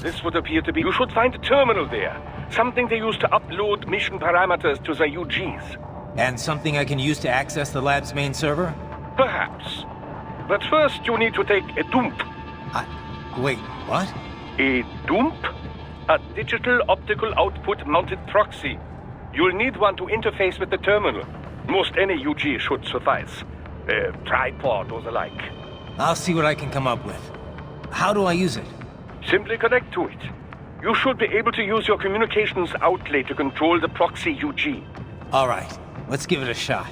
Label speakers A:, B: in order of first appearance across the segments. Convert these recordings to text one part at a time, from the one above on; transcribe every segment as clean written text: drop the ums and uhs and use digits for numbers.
A: this would appear to be... You should find a terminal there. Something they use to upload mission parameters to the UGs.
B: And something I can use to access the lab's main server?
A: Perhaps. But first you need to take a dump.
B: Wait, what?
A: A dump? A digital optical output mounted proxy. You'll need one to interface with the terminal. Most any UG should suffice. A tripod or the like.
B: I'll see what I can come up with. How do I use it?
A: Simply connect to it. You should be able to use your communications outlay to control the proxy UG.
B: All right, let's give it a shot.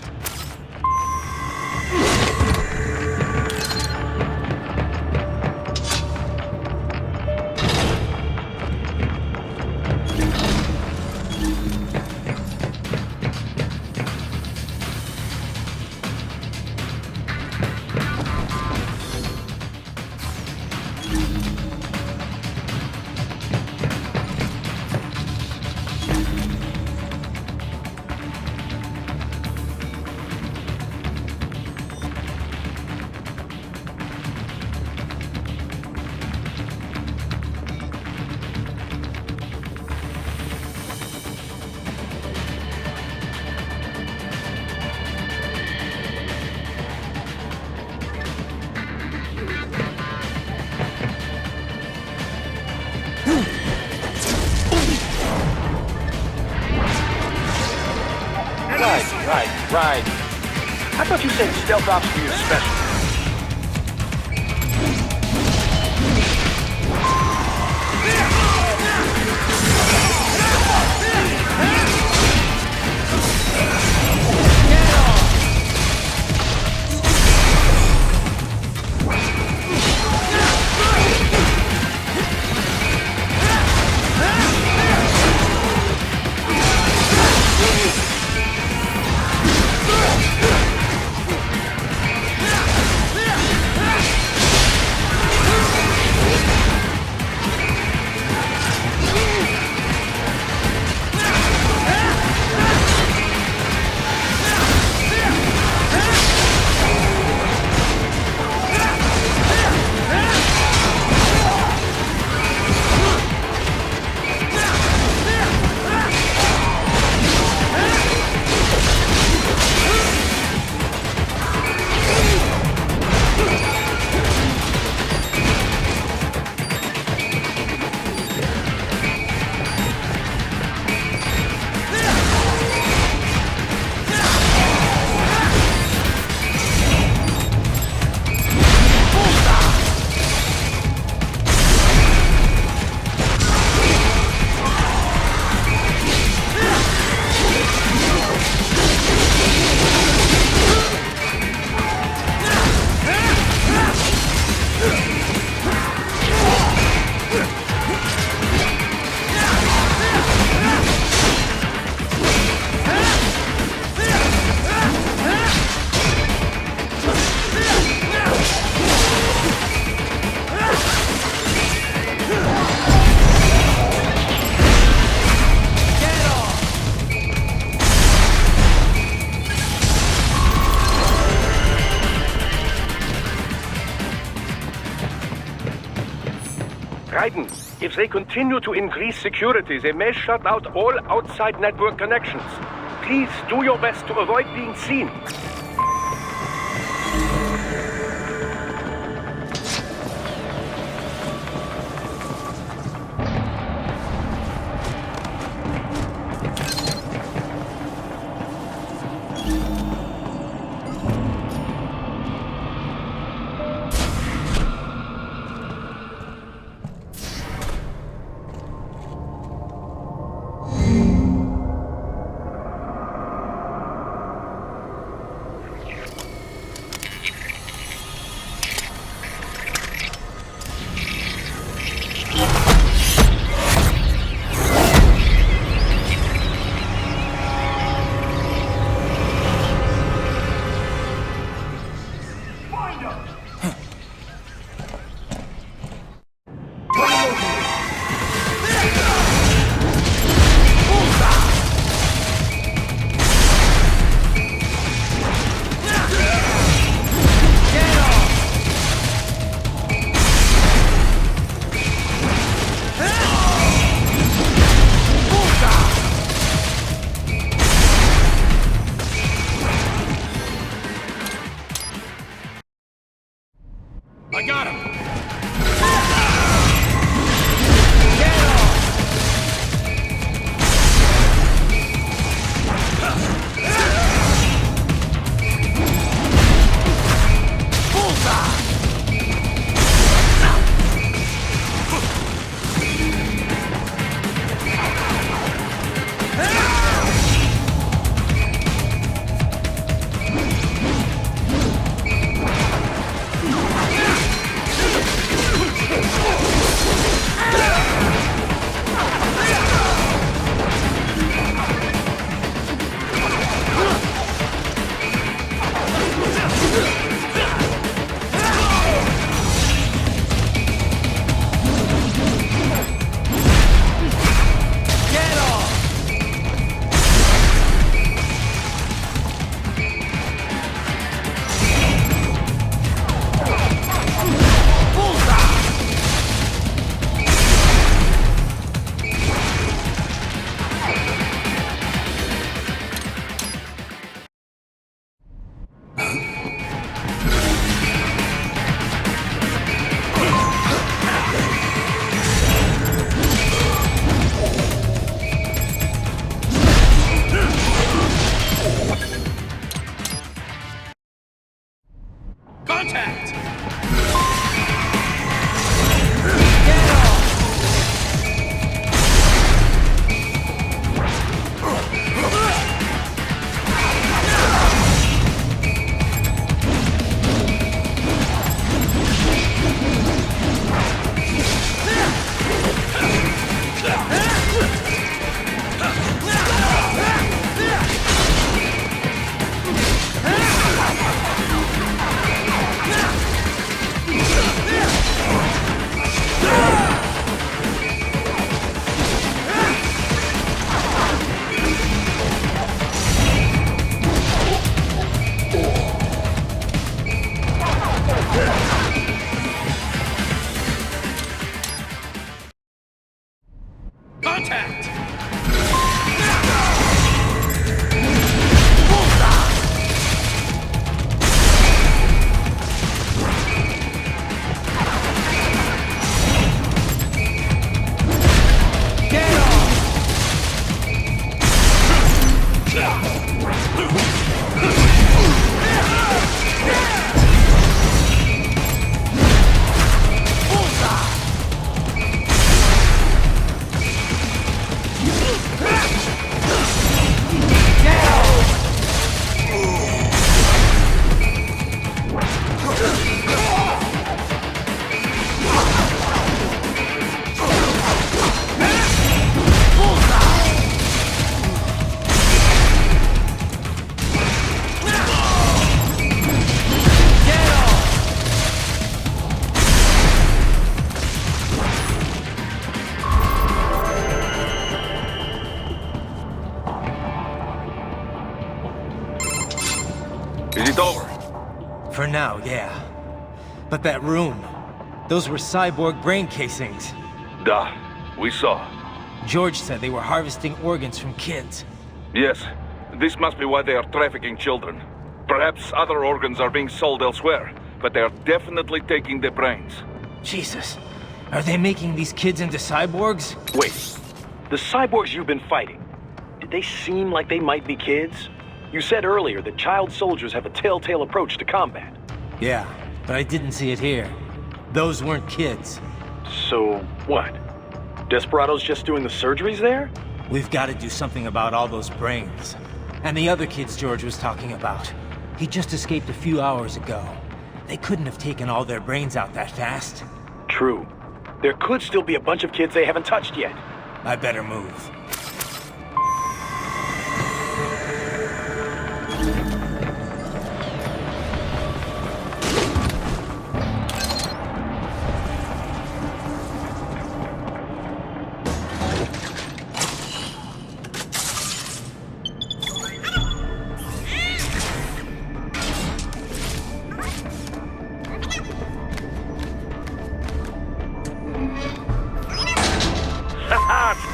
A: Right. I thought you said stealth ops were your special. If they continue to increase security, they may shut out all outside network connections. Please do your best to avoid being seen.
C: Contact! Contact!
A: Is it over?
B: For now, yeah. But that room, those were cyborg brain casings.
A: Duh. We saw.
B: George said they were harvesting organs from kids.
A: Yes. This must be why they are trafficking children. Perhaps other organs are being sold elsewhere, but they are definitely taking the brains.
B: Jesus. Are they making these kids into cyborgs?
D: Wait, the cyborgs you've been fighting, did they seem like they might be kids? You said earlier that child soldiers have a telltale approach to combat.
B: Yeah, but I didn't see it here. Those weren't kids.
D: So, what? Desperado's just doing the surgeries there?
B: We've got to do something about all those brains. And the other kids George was talking about. He just escaped a few hours ago. They couldn't have taken all their brains out that fast.
D: True. There could still be a bunch of kids they haven't touched yet.
B: I better move.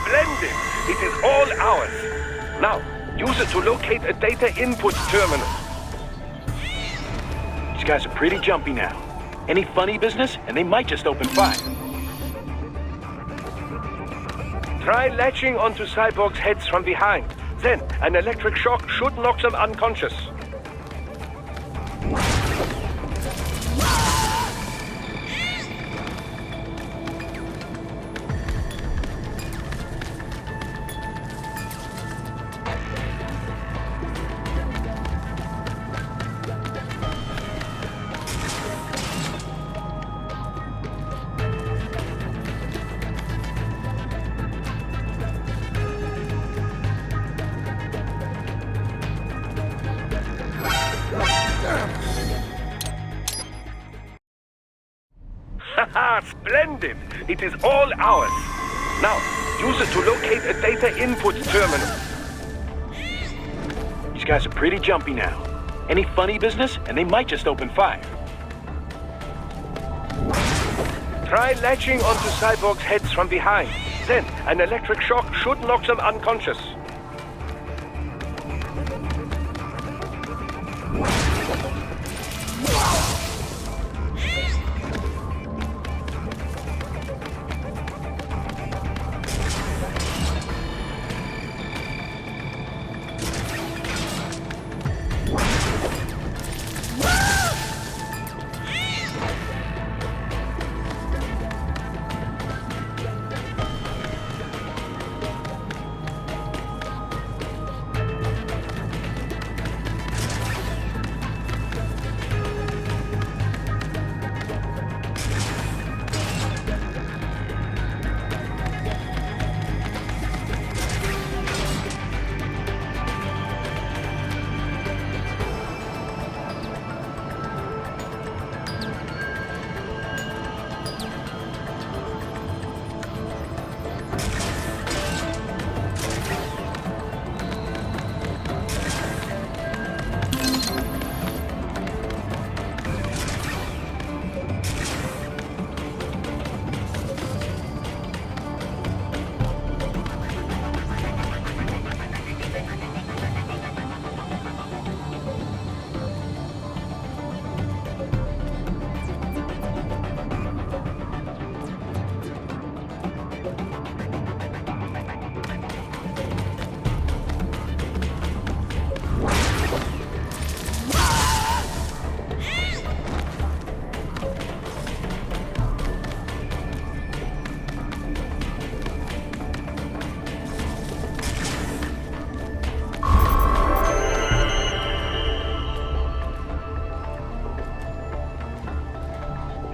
A: Splendid! It is all ours. Now, use it to locate a data input terminal.
D: These guys are pretty jumpy now. Any funny business, and they might just open fire.
A: Try latching onto cyborgs' heads from behind. Then, an electric shock should knock them unconscious. Haha, splendid! It is all ours. Now, use it to locate a data input terminal.
D: These guys are pretty jumpy now. Any funny business, and they might just open fire.
A: Try latching onto cyborgs' heads from behind. Then, an electric shock should knock them unconscious.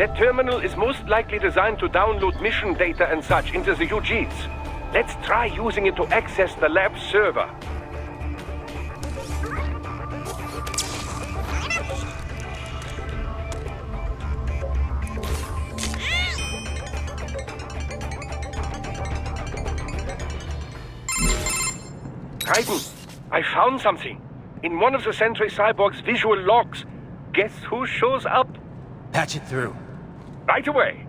A: That terminal is most likely designed to download mission data and such into the UGs. Let's try using it to access the lab server. Raiden, I found something. In one of the Sentry Cyborg's visual logs. Guess who shows up?
B: Patch it through.
A: Right away.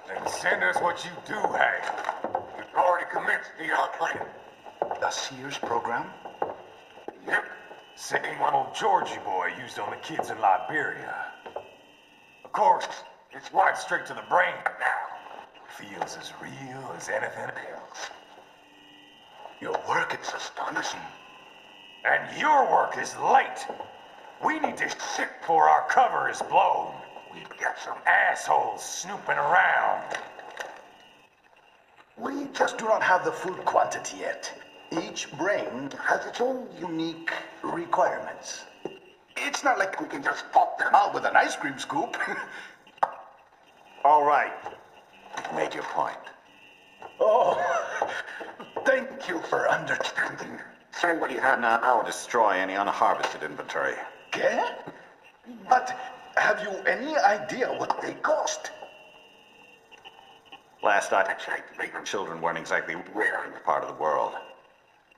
E: Then send us what you do have. We've already commenced the plan.
F: The Sears program?
E: Yep. Same one old Georgie boy used on the kids in Liberia. Of course, it's wired straight to the brain now. Feels as real as anything else.
F: Your work is astonishing.
E: And your work is late. We need to sit before our cover is blown. We've got some assholes snooping around.
F: We just do not have the full quantity yet. Each brain has its own unique requirements. It's not like we can just pop them out with an ice cream scoop.
E: All right. You've made your point.
F: Oh, thank you for understanding.
G: Say what you have now. I'll destroy any unharvested inventory.
F: Okay? But have you any idea what they cost?
G: Last I checked, children weren't exactly rare in this part of the world.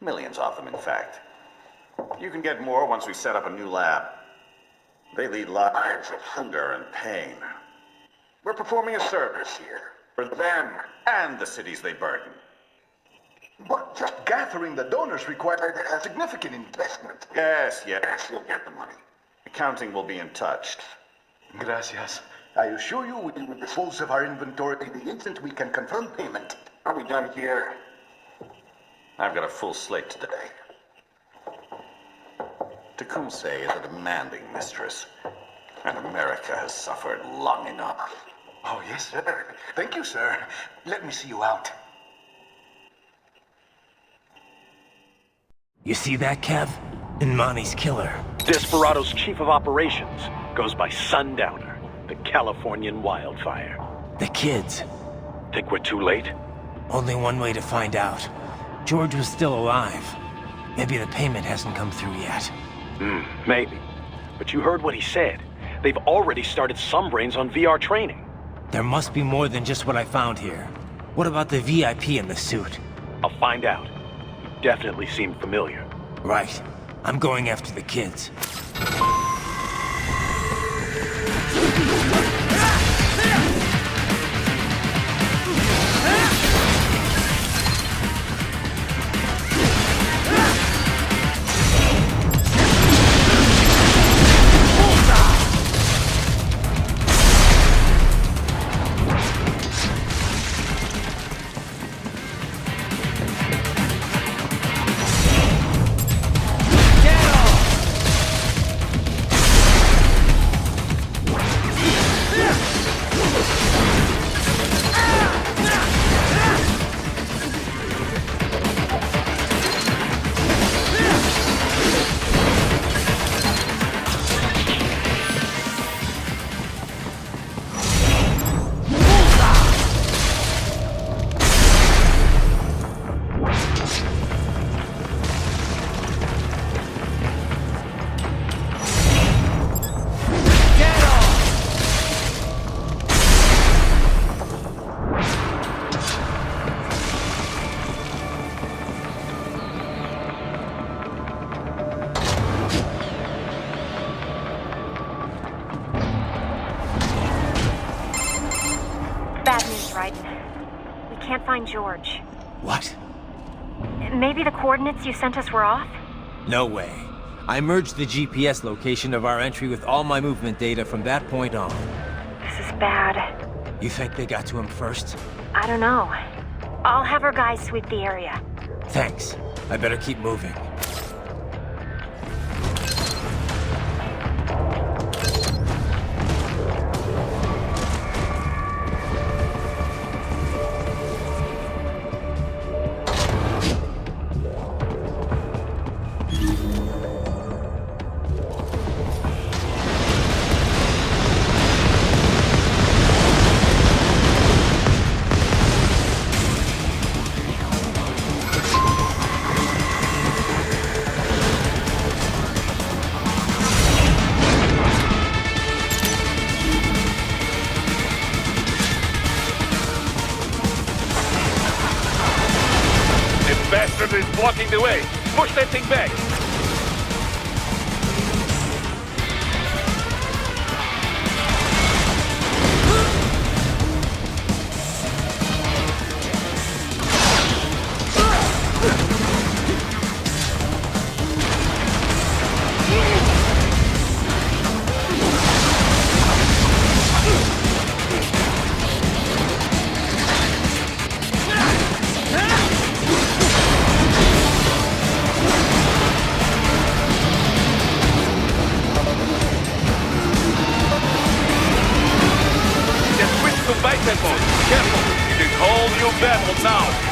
G: Millions of them, in fact. You can get more once we set up a new lab. They lead lives of hunger and pain. We're performing a service here. For them and the cities they burden.
F: But just gathering the donors required a significant investment.
G: Yes, you'll get the money. Accounting will be in touch.
F: Gracias. I assure you we will dispose of our inventory the instant we can confirm payment.
G: Are we done here? I've got a full slate today. Tecumseh is a demanding mistress, and America has suffered long enough.
F: Oh, yes, sir. Thank you, sir. Let me see you out.
B: You see that, Kev? Imani's killer.
D: Desperado's chief of operations goes by Sundowner, the Californian wildfire.
B: The kids.
D: Think we're too late?
B: Only one way to find out. George was still alive. Maybe the payment hasn't come through yet.
D: Maybe. But you heard what he said. They've already started some brains on VR training.
B: There must be more than just what I found here. What about the VIP in the suit?
D: I'll find out. You definitely seem familiar.
B: Right. I'm going after the kids.
H: Can't find George.
B: What?
H: Maybe the coordinates you sent us were off?
B: No way. I merged the GPS location of our entry with all my movement data from that point on.
H: This is bad.
B: You think they got to him first?
H: I don't know. I'll have our guys sweep the area.
B: Thanks. I better keep moving.
A: blocking the way. Push that thing back. Careful! It is all new battle now!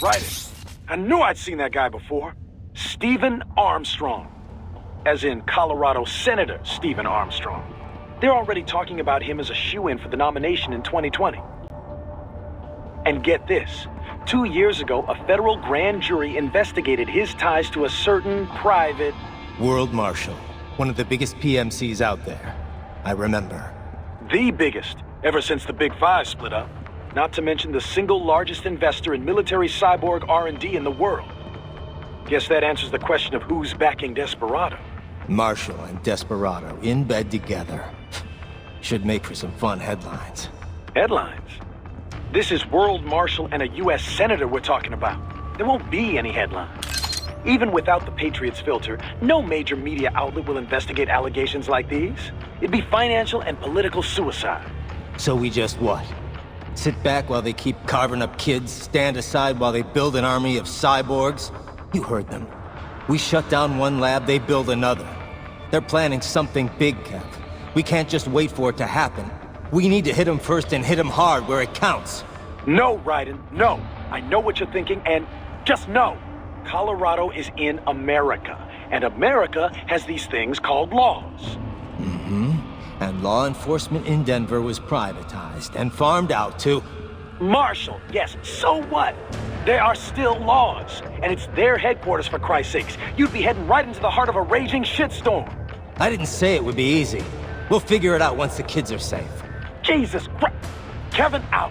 D: Right. I knew I'd seen that guy before. Stephen Armstrong. As in Colorado Senator Stephen Armstrong. They're already talking about him as a shoo-in for the nomination in 2020. And get this. 2 years ago, a federal grand jury investigated his ties to a certain private...
B: World Marshal. One of the biggest PMCs out there. I remember.
D: The biggest, ever since the Big Five split up. Not to mention the single largest investor in military cyborg R&D in the world. Guess that answers the question of who's backing Desperado.
B: Marshall and Desperado in bed together. Should make for some fun headlines.
D: Headlines? This is World Marshal and a U.S. Senator we're talking about. There won't be any headlines. Even without the Patriots filter, no major media outlet will investigate allegations like these. It'd be financial and political suicide.
B: So we just what? Sit back while they keep carving up kids, stand aside while they build an army of cyborgs? You heard them. We shut down one lab, they build another. They're planning something big, Kev. We can't just wait for it to happen. We need to hit them first and hit them hard where it counts.
D: No, Raiden, no. I know what you're thinking, and just know. Colorado is in America, and America has these things called laws.
B: Mm-hmm. And law enforcement in Denver was privatized and farmed out to...
D: Marshall, yes, so what? There are still laws, and it's their headquarters, for Christ's sakes. You'd be heading right into the heart of a raging shitstorm.
B: I didn't say it would be easy. We'll figure it out once the kids are safe.
D: Jesus Christ! Kevin, out!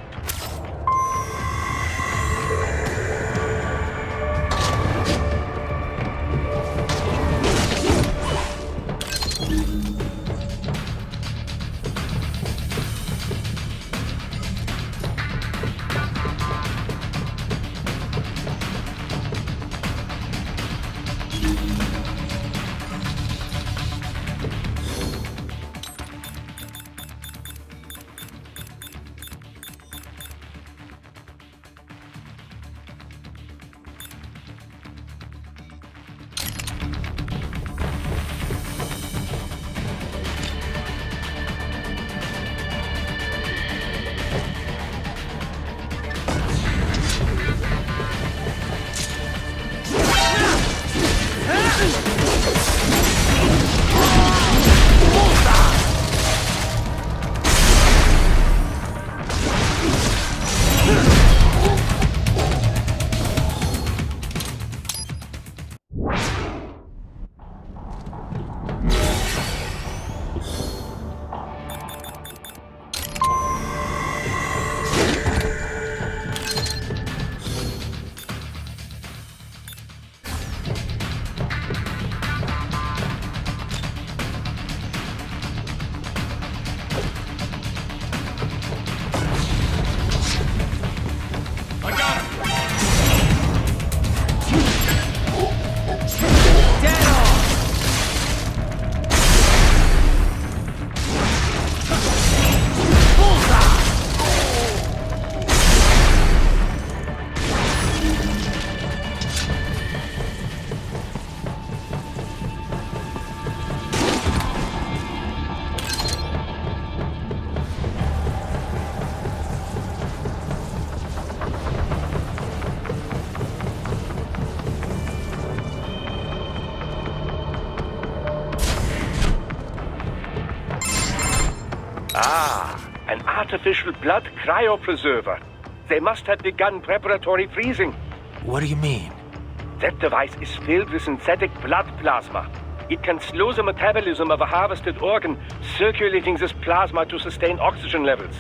A: An artificial blood cryopreserver. They must have begun preparatory freezing.
B: What do you mean?
A: That device is filled with synthetic blood plasma. It can slow the metabolism of a harvested organ, circulating this plasma to sustain oxygen levels.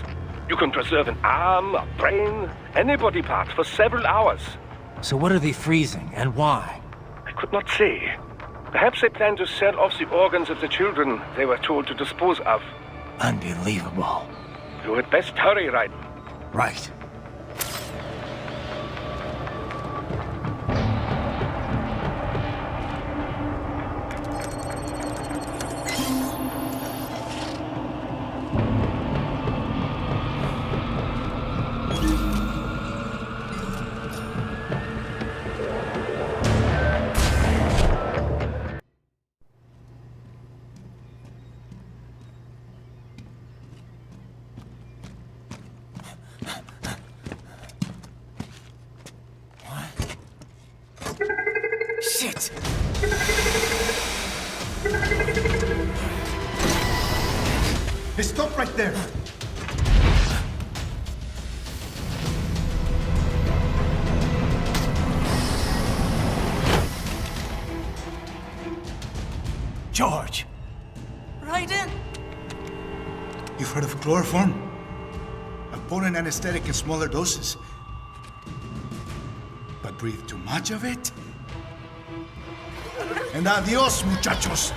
A: You can preserve an arm, a brain, any body part for several hours.
B: So what are they freezing, and why?
A: I could not say. Perhaps they plan to sell off the organs of the children they were told to dispose of.
B: Unbelievable.
A: You had best hurry, Raiden.
B: Right.
C: Shit!
F: Hey, stop right there!
C: George! Raiden!
F: You've heard of chloroform? A potent anesthetic in smaller doses. But breathe too much of it? And adios, muchachos!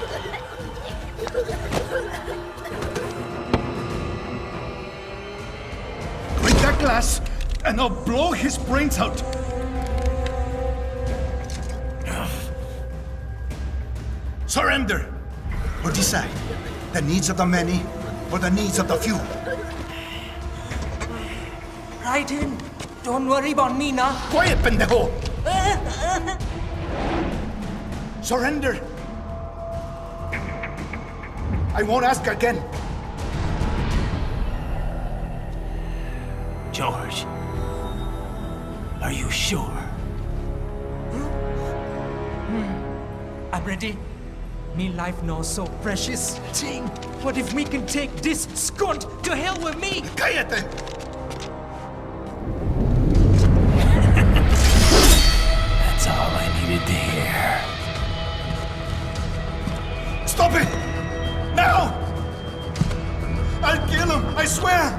F: Break that glass, and I'll blow his brains out! Surrender! Or decide, the needs of the many, or the needs of the few.
C: Right in. Don't worry about me, nah.
F: Quiet, pendejo! Surrender! I won't ask again.
C: George, are you sure? I'm ready. Me life now so precious. Ting, what if we can take this skunt to hell with me?
F: Cállate!
C: That's all I needed to hear.
F: Stop it! Now! I'll kill him, I swear!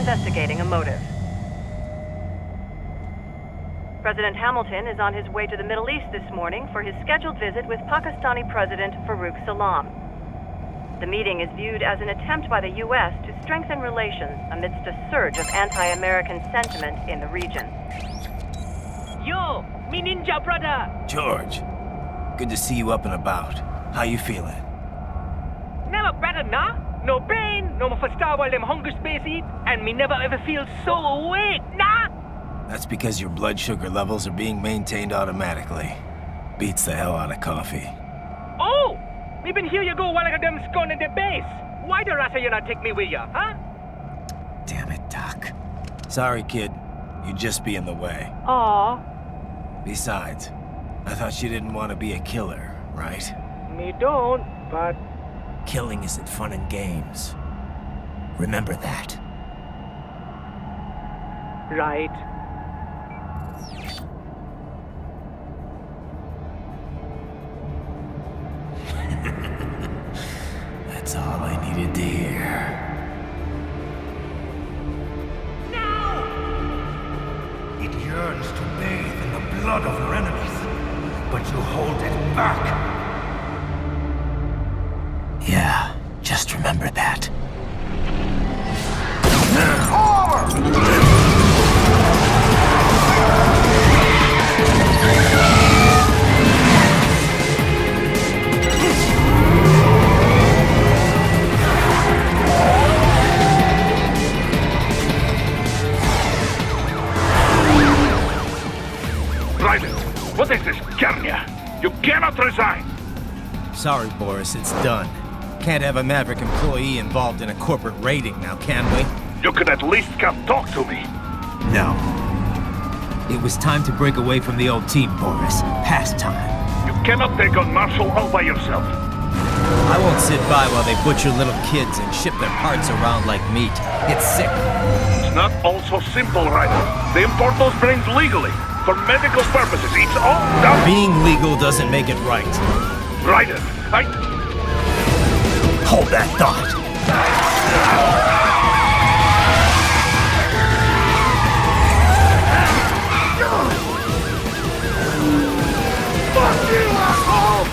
I: Investigating a motive. President Hamilton is on his way to the Middle East this morning for his scheduled visit with Pakistani President Farooq Salam. The meeting is viewed as an attempt by the U.S. to strengthen relations amidst a surge of anti-American sentiment in the region.
C: Yo, me ninja brother!
J: George, good to see you up and about. How you feeling?
C: Never better, nah? No pain, no more for star while them hunger space eat, and me never ever feel so awake, nah?
J: That's because your blood sugar levels are being maintained automatically. Beats the hell out of coffee.
C: Oh! Me been here you go while I got them scone in the base. Why the rasa you not take me with ya, huh?
J: Damn it, Doc. Sorry, kid. You'd just be in the way.
C: Aw.
J: Besides, I thought you didn't want to be a killer, right?
C: Me don't, but...
J: Killing isn't fun and games. Remember that.
C: Right.
J: That's all I needed to hear.
C: No!
F: It yearns to bathe in the blood of your enemies, but you hold it back.
J: Yeah, just remember that.
A: Private, what is this, Garnia? You cannot resign!
J: Sorry, Boris, it's done. Can't have a Maverick employee involved in a corporate raiding now, can we?
A: You could at least come talk to me.
J: No. It was time to break away from the old team, Boris. Past time.
A: You cannot take on Marshall all by yourself.
J: I won't sit by while they butcher little kids and ship their parts around like meat. It's sick.
A: It's not all so simple, Ryder. They import those brains legally, for medical purposes. It's all done.
J: Being legal doesn't make it right.
A: Ryder,
J: Hold that thought.
A: Fuck you, asshole!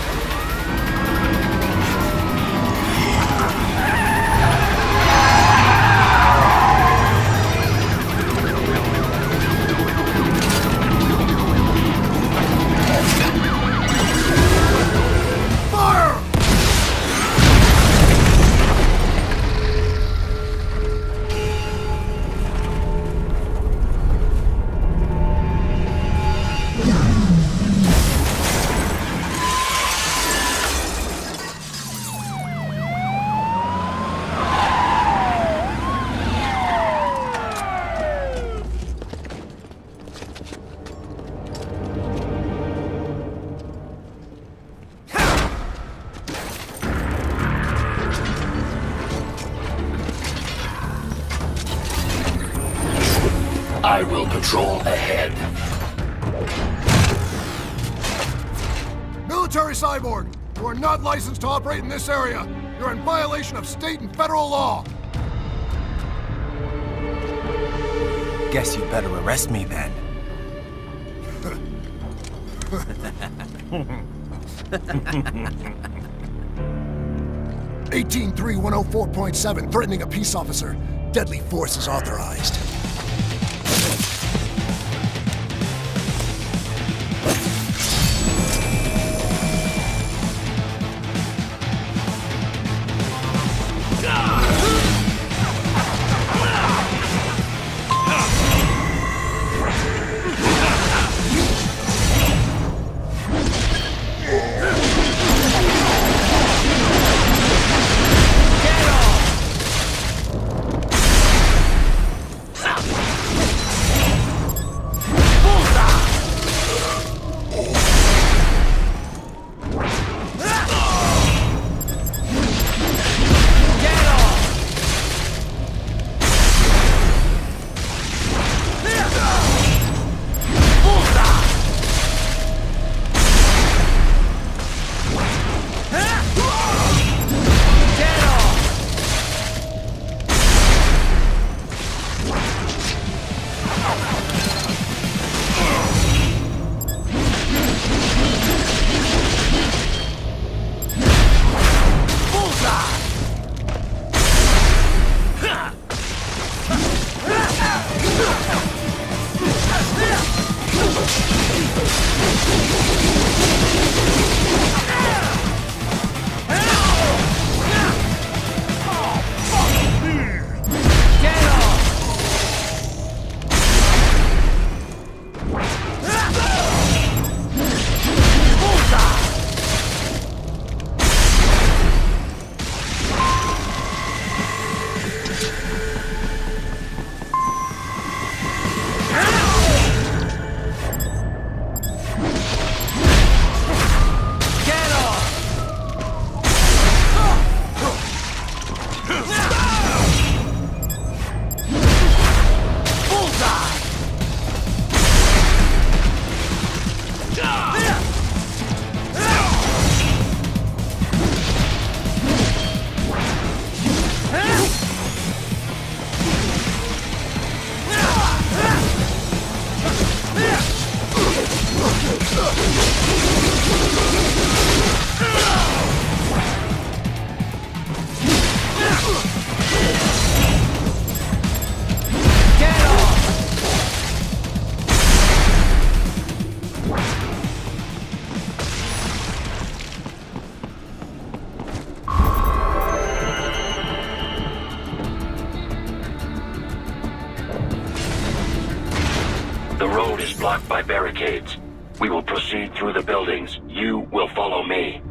K: I will patrol ahead.
L: Military cyborg, you are not licensed to operate in this area. You're in violation of state and federal law.
J: Guess you'd better arrest me then.
L: 183-104.7, threatening a peace officer. Deadly force is authorized.
K: The road is blocked by barricades. We will proceed through the buildings. You will follow me.